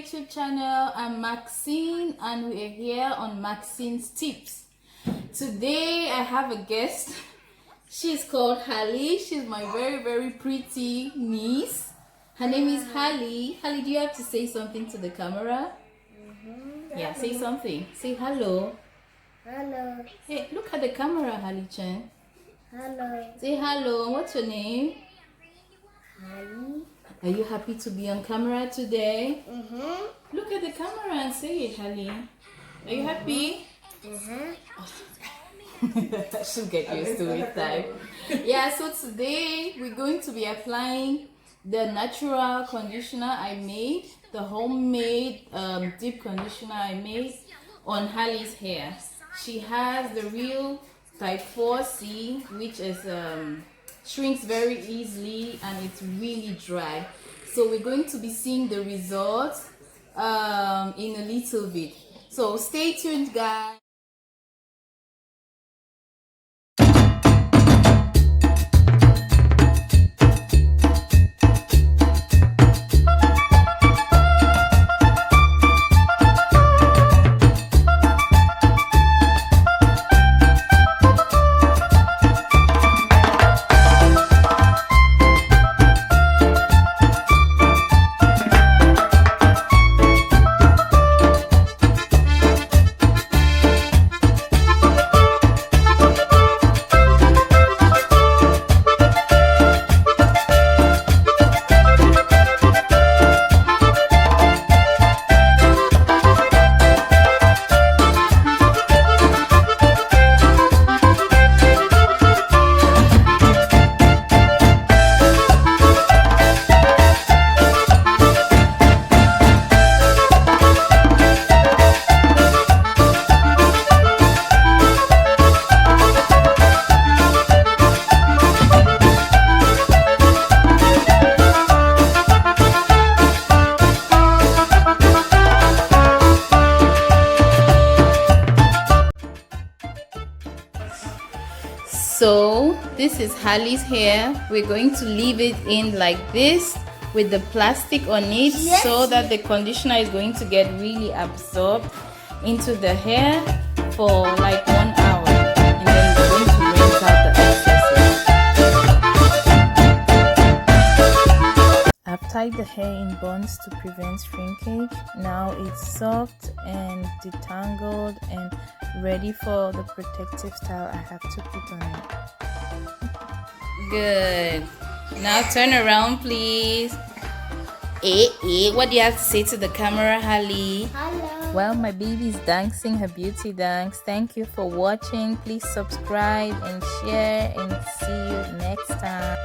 YouTube channel. I'm Maxine and we are here on Maxine's Tips. Today I have a guest. She's called Hallie. She's my very pretty niece. Her name is Hallie. Hallie, do you have to say something to the camera? Yeah, say something. Say hello. Hello. Hey, look at the camera, Hallie Chen. Hello. Say hello. What's your name? Hallie. Are you happy to be on camera today? Mm-hmm. Look at the camera and say it, Hallie. Are you happy? She'll get used to it time. Yeah, so today we're going to be applying the natural conditioner I made, the homemade deep conditioner I made on Hallie's hair. She has the real type 4C, which is shrinks very easily and it's really dry. So we're going to be seeing the results in a little bit. So stay tuned, guys. So this is Hallie's hair. We're going to leave it in like this with the plastic on it, so that the conditioner is going to get really absorbed into the hair for like 1 hour, and then we're going to rinse out the excesses. I've tied the hair in buns to prevent shrinkage. Now it's soft and detangled and ready for the protective style I have to put on it. Good. Now turn around, please. What do you have to say to the camera, Hallie? Hello. Well, my baby is dancing her beauty dance. Thank you for watching. Please subscribe and share, and see you next time.